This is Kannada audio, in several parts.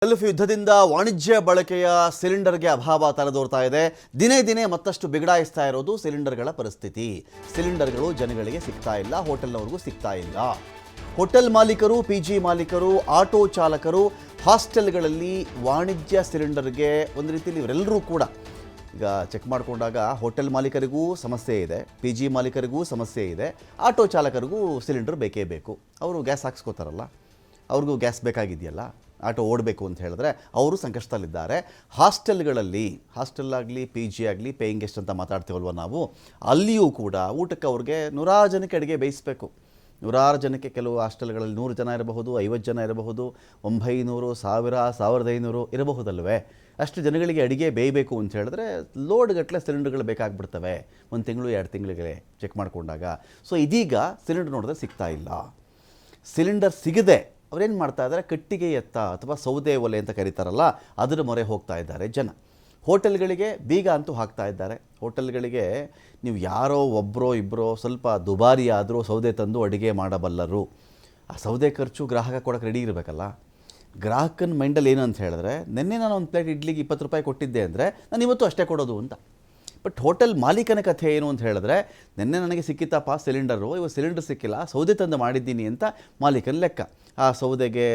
ಗಲ್ಫ್ ಯುದ್ಧದಿಂದ ವಾಣಿಜ್ಯ ಬಳಕೆಯ ಸಿಲಿಂಡರ್ಗೆ ಅಭಾವ ತಲೆದೋರ್ತಾ ಇದೆ. ದಿನೇ ದಿನೇ ಮತ್ತಷ್ಟು ಬಿಗಡಾಯಿಸ್ತಾ ಇರೋದು ಸಿಲಿಂಡರ್ಗಳ ಪರಿಸ್ಥಿತಿ. ಸಿಲಿಂಡರ್ಗಳು ಜನಗಳಿಗೆ ಸಿಗ್ತಾ ಇಲ್ಲ, ಹೋಟೆಲ್ನವರಿಗೂ ಸಿಗ್ತಾ ಇಲ್ಲ. ಹೋಟೆಲ್ ಮಾಲೀಕರು, ಪಿಜಿ ಮಾಲೀಕರು, ಆಟೋ ಚಾಲಕರು, ಹಾಸ್ಟೆಲ್ಗಳಲ್ಲಿ ವಾಣಿಜ್ಯ ಸಿಲಿಂಡರ್ಗೆ ಒಂದು ರೀತಿಯಲ್ಲಿ ಇವರೆಲ್ಲರೂ ಕೂಡ ಈಗ ಚೆಕ್ ಮಾಡಿಕೊಂಡಾಗ ಹೋಟೆಲ್ ಮಾಲೀಕರಿಗೂ ಸಮಸ್ಯೆ ಇದೆ, ಪಿ ಜಿ ಮಾಲೀಕರಿಗೂ ಸಮಸ್ಯೆ ಇದೆ, ಆಟೋ ಚಾಲಕರಿಗೂ ಸಿಲಿಂಡರ್ ಬೇಕೇ ಬೇಕು. ಅವರು ಗ್ಯಾಸ್ ಹಾಕ್ಸ್ಕೋತಾರಲ್ಲ, ಅವ್ರಿಗೂ ಗ್ಯಾಸ್ ಬೇಕಾಗಿದೆಯಲ್ಲ, ಆಟೋ ಓಡಬೇಕು ಅಂತ ಹೇಳಿದ್ರೆ ಅವರು ಸಂಕಷ್ಟದಲ್ಲಿದ್ದಾರೆ. ಹಾಸ್ಟೆಲ್ ಆಗಲಿ ಪಿ ಜಿ ಆಗಲಿ ಪೇಯಿಂಗ್ ಗೆಸ್ಟ್ ಅಂತ ಮಾತಾಡ್ತೀವಲ್ವ ನಾವು, ಅಲ್ಲಿಯೂ ಕೂಡ ಊಟಕ್ಕೆ ಅವ್ರಿಗೆ 100 ಜನಕ್ಕೆ ಅಡುಗೆ ಬೇಯಿಸಬೇಕು. 100 ಜನಕ್ಕೆ ಕೆಲವು ಹಾಸ್ಟೆಲ್ಗಳಲ್ಲಿ 100 ಜನ ಇರಬಹುದು, 50 ಜನ ಇರಬಹುದು, 900, 1000, 1500 ಇರಬಹುದಲ್ವೇ. ಅಷ್ಟು ಜನಗಳಿಗೆ ಅಡುಗೆ ಬೇಯಬೇಕು ಅಂತ ಹೇಳಿದ್ರೆ ಲೋಡ್ಗಟ್ಟಲೆ ಸಿಲಿಂಡರ್ಗಳು ಬೇಕಾಗ್ಬಿಡ್ತವೆ, 1 ತಿಂಗಳು 2 ತಿಂಗಳಿಗೆ ಚೆಕ್ ಮಾಡಿಕೊಂಡಾಗ. ಸೊ ಇದೀಗ ಸಿಲಿಂಡರ್ ನೋಡಿದ್ರೆ ಸಿಗ್ತಾ ಇಲ್ಲ. ಸಿಲಿಂಡರ್ ಸಿಗದೆ ಅವರೇನು ಮಾಡ್ತಾ ಇದ್ದಾರೆ, ಕಟ್ಟಿಗೆ ಎತ್ತ ಅಥವಾ ಸೌದೆ ಒಲೆ ಅಂತ ಕರೀತಾರಲ್ಲ, ಅದರ ಮೊರೆ ಹೋಗ್ತಾ ಇದ್ದಾರೆ ಜನ. ಹೋಟೆಲ್ಗಳಿಗೆ ಬೀಗ ಅಂತೂ ಹಾಕ್ತಾ ಇದ್ದಾರೆ. ಹೋಟೆಲ್ಗಳಿಗೆ ನೀವು ಯಾರೋ ಒಬ್ಬರೋ ಇಬ್ಬರೋ ಸ್ವಲ್ಪ ದುಬಾರಿ ಆದರೂ ಸೌದೆ ತಂದು ಅಡುಗೆ ಮಾಡಬಲ್ಲರು. ಆ ಸೌದೆ ಖರ್ಚು ಗ್ರಾಹಕ ಕೊಡೋಕ್ಕೆ ರೆಡಿ ಇರಬೇಕಲ್ಲ. ಗ್ರಾಹಕನ ಮೈಂಡಲ್ಲಿ ಏನು ಅಂತ ಹೇಳಿದ್ರೆ, ನಿನ್ನೆ ನಾನು ಒಂದು ಪ್ಲೇಟ್ ಇಡ್ಲಿಗೆ 20 ರೂಪಾಯಿ ಕೊಟ್ಟಿದ್ದೆ ಅಂದರೆ ನಾನು ಇವತ್ತು ಅಷ್ಟೇ ಕೊಡೋದು ಅಂತ. ಬಟ್ ಹೋಟೆಲ್ ಮಾಲೀಕನ ಕಥೆ ಏನು ಅಂತ ಹೇಳಿದ್ರೆ, ನಿನ್ನೆ ನನಗೆ ಸಿಕ್ಕಿತ್ತಪ್ಪ ಸಿಲಿಂಡರು, ಇವತ್ತು ಸಿಲಿಂಡರ್ ಸಿಕ್ಕಿಲ್ಲ, ಸೌದೆ ತಂದು ಮಾಡಿದ್ದೀನಿ ಅಂತ ಮಾಲೀಕನ ಲೆಕ್ಕ. ಆ ಸೌದೆಗೆ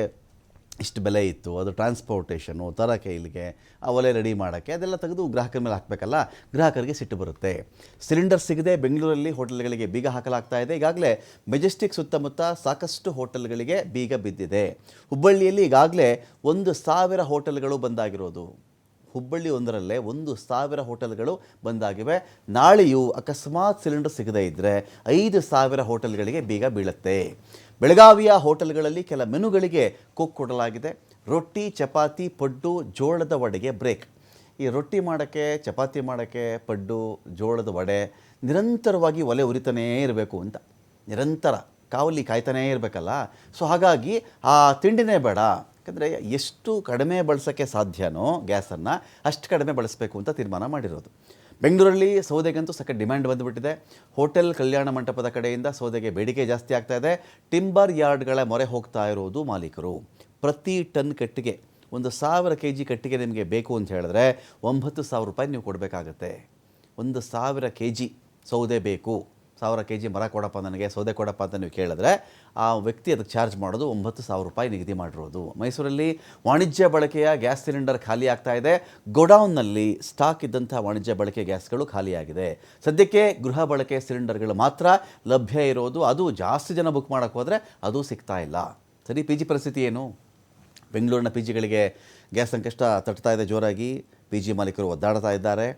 ಇಷ್ಟು ಬೆಲೆ ಇತ್ತು, ಅದು ಟ್ರಾನ್ಸ್ಪೋರ್ಟೇಷನು, ತರಕ್ಕೆ ಇಲ್ಲಿಗೆ, ಆ ಒಲೆ ರೆಡಿ ಮಾಡೋಕ್ಕೆ ಅದೆಲ್ಲ ತೆಗೆದು ಗ್ರಾಹಕರ ಮೇಲೆ ಹಾಕಬೇಕಲ್ಲ. ಗ್ರಾಹಕರಿಗೆ ಸಿಟ್ಟು ಬರುತ್ತೆ. ಸಿಲಿಂಡರ್ ಸಿಗದೆ ಬೆಂಗಳೂರಲ್ಲಿ ಹೋಟೆಲ್ಗಳಿಗೆ ಬೀಗ ಹಾಕಲಾಗ್ತಾ ಇದೆ. ಈಗಾಗಲೇ ಮೆಜೆಸ್ಟಿಕ್ ಸುತ್ತಮುತ್ತ ಸಾಕಷ್ಟು ಹೋಟೆಲ್ಗಳಿಗೆ ಬೀಗ ಬಿದ್ದಿದೆ. ಹುಬ್ಬಳ್ಳಿಯಲ್ಲಿ ಈಗಾಗಲೇ 1000 ಹೋಟೆಲ್ಗಳು ಬಂದಾಗಿರೋದು. ಹುಬ್ಬಳ್ಳಿ ಒಂದರಲ್ಲೇ 1000 ಹೋಟೆಲ್ಗಳು ಬಂದಾಗಿವೆ. ನಾಳೆಯೂ ಅಕಸ್ಮಾತ್ ಸಿಲಿಂಡರ್ ಸಿಗದೇ ಇದ್ದರೆ 5000 ಹೋಟೆಲ್ಗಳಿಗೆ ಬೀಗ ಬೀಳುತ್ತೆ. ಬೆಳಗಾವಿಯ ಹೋಟೆಲ್ಗಳಲ್ಲಿ ಕೆಲ ಮೆನುಗಳಿಗೆ ಕುಕ್ ಕೊಡಲಾಗಿದೆ. ರೊಟ್ಟಿ, ಚಪಾತಿ, ಪಡ್ಡು, ಜೋಳದ ವಡೆಗೆ ಬ್ರೇಕ್. ಈ ರೊಟ್ಟಿ ಮಾಡೋಕ್ಕೆ, ಚಪಾತಿ ಮಾಡೋಕ್ಕೆ, ಪಡ್ಡು, ಜೋಳದ ವಡೆ ನಿರಂತರವಾಗಿ ಒಲೆ ಉರಿತಾನೇ ಇರಬೇಕು ಅಂತ, ನಿರಂತರ ಕಾವಲಿ ಕಾಯ್ತಾನೇ ಇರಬೇಕಲ್ಲ. ಸೊ ಹಾಗಾಗಿ ಆ ತಿಂಡಿನೇ ಬೇಡ, ಯಾಕಂದರೆ ಎಷ್ಟು ಕಡಿಮೆ ಬಳಸೋಕ್ಕೆ ಸಾಧ್ಯನೋ ಗ್ಯಾಸನ್ನು ಅಷ್ಟು ಕಡಿಮೆ ಬಳಸಬೇಕು ಅಂತ ತೀರ್ಮಾನ ಮಾಡಿರೋದು. ಬೆಂಗಳೂರಲ್ಲಿ ಸೌದೆಗಂತೂ ಸಖತ್ ಡಿಮ್ಯಾಂಡ್ ಬಂದುಬಿಟ್ಟಿದೆ. ಹೋಟೆಲ್ ಕಲ್ಯಾಣ ಮಂಟಪದ ಕಡೆಯಿಂದ ಸೌದೆಗೆ ಬೇಡಿಕೆ ಜಾಸ್ತಿ ಆಗ್ತಾ ಇದೆ. ಟಿಂಬರ್ ಯಾರ್ಡ್ಗಳ ಮೊರೆ ಹೋಗ್ತಾ ಇರೋದು ಮಾಲೀಕರು. ಪ್ರತಿ ಟನ್ ಕಟ್ಟಿಗೆ 1000 kg ಕಟ್ಟಿಗೆ ನಿಮಗೆ ಬೇಕು ಅಂತ ಹೇಳಿದ್ರೆ 9000 ರೂಪಾಯಿ ನೀವು ಕೊಡಬೇಕಾಗತ್ತೆ. 1000 kg ಸೌದೆ ಬೇಕು, 1000 kg ಮರ ಕೊಡಪ್ಪ ನನಗೆ, ಸೌದೆ ಕೊಡಪ್ಪ ಅಂತ ನೀವು ಕೇಳಿದ್ರೆ ಆ ವ್ಯಕ್ತಿ ಅದಕ್ಕೆ ಚಾರ್ಜ್ ಮಾಡೋದು 9000 ರೂಪಾಯಿ ನಿಗದಿ ಮಾಡಿರೋದು. ಮೈಸೂರಲ್ಲಿ ವಾಣಿಜ್ಯ ಬಳಕೆಯ ಗ್ಯಾಸ್ ಸಿಲಿಂಡರ್ ಖಾಲಿ ಆಗ್ತಾ ಇದೆ. ಗೋಡೌನ್ನಲ್ಲಿ ಸ್ಟಾಕ್ ಇದ್ದಂಥ ವಾಣಿಜ್ಯ ಬಳಕೆ ಗ್ಯಾಸ್ಗಳು ಖಾಲಿಯಾಗಿದೆ. ಸದ್ಯಕ್ಕೆ ಗೃಹ ಬಳಕೆ ಸಿಲಿಂಡರ್ಗಳು ಮಾತ್ರ ಲಭ್ಯ ಇರೋದು. ಅದು ಜಾಸ್ತಿ ಜನ ಬುಕ್ ಮಾಡೋಕ್ಕೆ ಹೋದರೆ ಅದು ಸಿಗ್ತಾ ಇಲ್ಲ. ಸರಿ, ಪಿ ಜಿ ಪರಿಸ್ಥಿತಿ ಏನು? ಬೆಂಗಳೂರಿನ ಪಿ ಜಿಗಳಿಗೆ ಗ್ಯಾಸ್ ಸಂಕಷ್ಟ ತಟ್ತಾ ಇದೆ ಜೋರಾಗಿ. ಪಿ ಜಿ ಮಾಲೀಕರು ಒದ್ದಾಡ್ತಾ ಇದ್ದಾರೆ.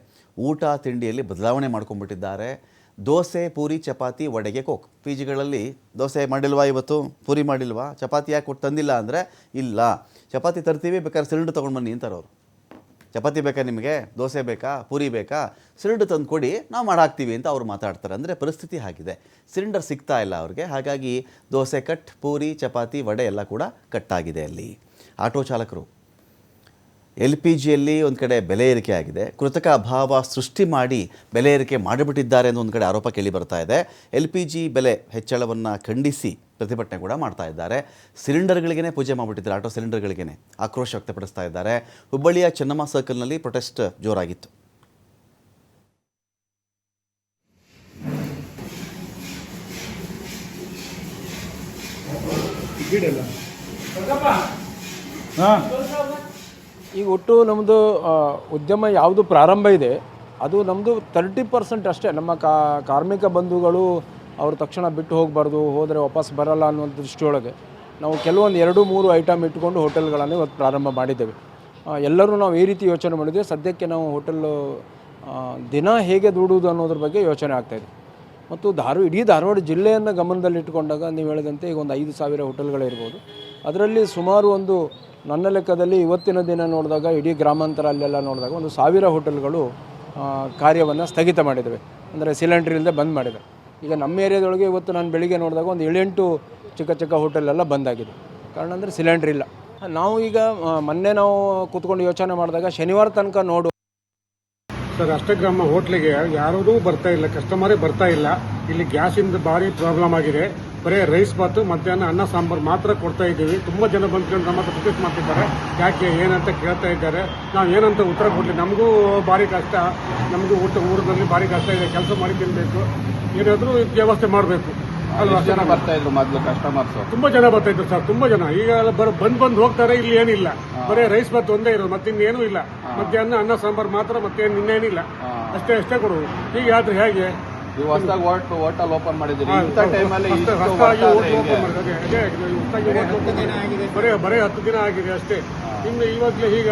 ಊಟ ತಿಂಡಿಯಲ್ಲಿ ಬದಲಾವಣೆ ಮಾಡ್ಕೊಂಡ್ಬಿಟ್ಟಿದ್ದಾರೆ. ದೋಸೆ, ಪೂರಿ, ಚಪಾತಿ, ವಡೆಗೆ ಕೋಕ್. ಪಿ ಜಿಗಳಲ್ಲಿ ದೋಸೆ ಮಾಡಿಲ್ವಾ, ಇವತ್ತು ಪೂರಿ ಮಾಡಿಲ್ವಾ, ಚಪಾತಿ ಯಾಕೆ ಕೊಟ್ಟು ತಂದಿಲ್ಲ ಅಂದರೆ, ಇಲ್ಲ ಚಪಾತಿ ತರ್ತೀವಿ, ಬೇಕಾದ್ರೆ ಸಿಲಿಂಡರ್ ತೊಗೊಂಡು ಬನ್ನಿ ಅಂತಾರೆ ಅವರು. ಚಪಾತಿ ಬೇಕಾ ನಿಮಗೆ, ದೋಸೆ ಬೇಕಾ, ಪೂರಿ ಬೇಕಾ, ಸಿಲಿಂಡರ್ ತಂದು ಕೊಡಿ, ನಾವು ಮಾಡಾಕ್ತೀವಿ ಅಂತ ಅವ್ರು ಮಾತಾಡ್ತಾರೆ. ಅಂದರೆ ಪರಿಸ್ಥಿತಿ ಆಗಿದೆ. ಸಿಲಿಂಡರ್ ಸಿಗ್ತಾ ಇಲ್ಲ ಅವ್ರಿಗೆ. ಹಾಗಾಗಿ ದೋಸೆ ಕಟ್, ಪೂರಿ, ಚಪಾತಿ, ವಡೆ ಎಲ್ಲ ಕೂಡ ಕಟ್ಟಾಗಿದೆ. ಅಲ್ಲಿ ಆಟೋ ಚಾಲಕರು LPGಯಲ್ಲಿ ಒಂದು ಕಡೆ ಬೆಲೆ ಏರಿಕೆ ಆಗಿದೆ, ಕೃತಕ ಅಭಾವ ಸೃಷ್ಟಿ ಮಾಡಿ ಬೆಲೆ ಏರಿಕೆ ಮಾಡಿಬಿಟ್ಟಿದ್ದಾರೆ ಅನ್ನೋ ಒಂದು ಕಡೆ ಆರೋಪ ಕೇಳಿ ಬರ್ತಾ ಇದೆ. LPG ಬೆಲೆ ಹೆಚ್ಚಳವನ್ನು ಖಂಡಿಸಿ ಪ್ರತಿಭಟನೆ ಕೂಡ ಮಾಡ್ತಾ ಇದ್ದಾರೆ. ಸಿಲಿಂಡರ್ಗಳಿಗೇ ಪೂಜೆ ಮಾಡಿಬಿಟ್ಟಿದ್ದಾರೆ, ಆಟೋ ಸಿಲಿಂಡರ್ಗಳಿಗೇ ಆಕ್ರೋಶ ವ್ಯಕ್ತಪಡಿಸ್ತಾ ಇದ್ದಾರೆ. ಹುಬ್ಬಳ್ಳಿಯ ಚೆನ್ನಮ್ಮ ಸರ್ಕಲ್ನಲ್ಲಿ ಪ್ರೊಟೆಸ್ಟ್ ಜೋರಾಗಿತ್ತು. ಈಗ ಒಟ್ಟು ನಮ್ಮದು ಉದ್ಯಮ ಯಾವುದು ಪ್ರಾರಂಭ ಇದೆ ಅದು ನಮ್ಮದು 30% ಅಷ್ಟೇ. ನಮ್ಮ ಕಾರ್ಮಿಕ ಬಂಧುಗಳು ಅವರು ತಕ್ಷಣ ಬಿಟ್ಟು ಹೋಗಬಾರ್ದು, ಹೋದರೆ ವಾಪಸ್ ಬರಲ್ಲ ಅನ್ನುವಂಥ ದೃಷ್ಟಿಯೊಳಗೆ ನಾವು ಕೆಲವೊಂದು 2-3 ಐಟಮ್ ಇಟ್ಕೊಂಡು ಹೋಟೆಲ್ಗಳನ್ನು ಇವತ್ತು ಪ್ರಾರಂಭ ಮಾಡಿದ್ದೇವೆ. ಎಲ್ಲರೂ ನಾವು ಈ ರೀತಿ ಯೋಚನೆ ಮಾಡಿದ್ವಿ. ಸದ್ಯಕ್ಕೆ ನಾವು ಹೋಟೆಲ್ಲು ದಿನ ಹೇಗೆ ದುಡುವುದು ಅನ್ನೋದ್ರ ಬಗ್ಗೆ ಯೋಚನೆ ಆಗ್ತಾಯಿದೆ. ಮತ್ತು ಇಡೀ ಧಾರವಾಡ ಜಿಲ್ಲೆಯನ್ನು ಗಮನದಲ್ಲಿಟ್ಟುಕೊಂಡಾಗ ನೀವು ಹೇಳಿದಂತೆ ಈಗ ಒಂದು 5000 ಹೋಟೆಲ್ಗಳಿರ್ಬೋದು. ಅದರಲ್ಲಿ ಸುಮಾರು ನನ್ನ ಲೆಕ್ಕದಲ್ಲಿ ಇವತ್ತಿನ ದಿನ ನೋಡಿದಾಗ ಇಡೀ ಗ್ರಾಮಾಂತರ ಅಲ್ಲೆಲ್ಲ ನೋಡಿದಾಗ 1000 ಹೋಟೆಲ್ಗಳು ಕಾರ್ಯವನ್ನು ಸ್ಥಗಿತ ಮಾಡಿದ್ದೇವೆ, ಅಂದರೆ ಸಿಲಿಂಡ್ರ್ ಇಲ್ಲದೆ ಬಂದ್ ಮಾಡಿದೆ. ಈಗ ನಮ್ಮ ಏರಿಯಾದೊಳಗೆ ಇವತ್ತು ನಾನು ಬೆಳಿಗ್ಗೆ ನೋಡಿದಾಗ ಒಂದು 7-8 ಚಿಕ್ಕ ಹೋಟೆಲೆಲ್ಲ ಬಂದಾಗಿದೆ. ಕಾರಣ ಅಂದರೆ ಸಿಲಿಂಡ್ರ್ ಇಲ್ಲ. ನಾವು ಈಗ ಮೊನ್ನೆ ನಾವು ಕೂತ್ಕೊಂಡು ಯೋಚನೆ ಮಾಡಿದಾಗ ಶನಿವಾರ ತನಕ ನೋಡು ಸರ್, ಅಷ್ಟಗ್ರಾಮ ಹೋಟ್ಲಿಗೆ ಯಾರೂ ಬರ್ತಾ ಇಲ್ಲ, ಕಸ್ಟಮರೇ ಬರ್ತಾ ಇಲ್ಲ. ಇಲ್ಲಿ ಗ್ಯಾಸಿಂದ ಭಾರಿ ಪ್ರಾಬ್ಲಮ್ ಆಗಿದೆ. ಬರೀ ರೈಸ್ ಬಾತು ಮಧ್ಯಾಹ್ನ ಅನ್ನ ಸಾಂಬಾರು ಮಾತ್ರ ಕೊಡ್ತಾ ಇದ್ದೀವಿ. ತುಂಬಾ ಜನ ಬಂದ್ಕೊಂಡು ನಮ್ಮ ಹತ್ರ ರಿಕ್ವೆಸ್ಟ್ ಮಾಡ್ತಿದ್ದಾರೆ, ಯಾಕೆ ಏನಂತ ಕೇಳ್ತಾ ಇದ್ದಾರೆ. ನಾವು ಏನಂತ ಉತ್ತರ ಕೊಡ್ಲಿ, ನಮಗೂ ಭಾರಿ ಕಷ್ಟ, ನಮಗೂ ಊರಿನಲ್ಲಿ ಭಾರಿ ಕಷ್ಟ ಇದೆ, ಕೆಲಸ ಮಾಡಿ ತಿನ್ಬೇಕು, ಏನಾದರೂ ವ್ಯವಸ್ಥೆ ಮಾಡಬೇಕು ಅಲ್ವಾ. ಜನ ಬರ್ತಾ ಇದ್ರು ಮೊದಲು ಕಸ್ಟಮರ್ಸ್? ತುಂಬಾ ಜನ ಬರ್ತಾ ಇದ್ರು ಸರ್, ತುಂಬಾ ಜನ. ಈಗ ಬಂದು ಹೋಗ್ತಾರೆ, ಇಲ್ಲಿ ಏನಿಲ್ಲ, ಬರೀ ರೈಸ್ ಬಾತ್ ಒಂದೇ ಇರೋದು, ಮತ್ತೆ ಇನ್ನೇನು ಇಲ್ಲ. ಮಧ್ಯಾಹ್ನ ಅನ್ನ ಸಾಂಬಾರು ಮಾತ್ರ, ಮತ್ತೆ ಇನ್ನೇನಿಲ್ಲ, ಅಷ್ಟೇ ಕೊಡುವುದು. ಹೀಗೆ ಆದ್ರೆ ಹೇಗೆ? ನೀವು ಹೊಸದಾಗಿ ಹೋಟೆಲ್ ಓಪನ್ ಮಾಡಿದ್ದೀರಿ, ಇಂಥ ಟೈಮಲ್ಲಿ ಬರೀ 10 ದಿನ ಆಗಿದೆ ಅಷ್ಟೇ. ಇನ್ನು ಇವಾಗಲೇ ಹೀಗೆ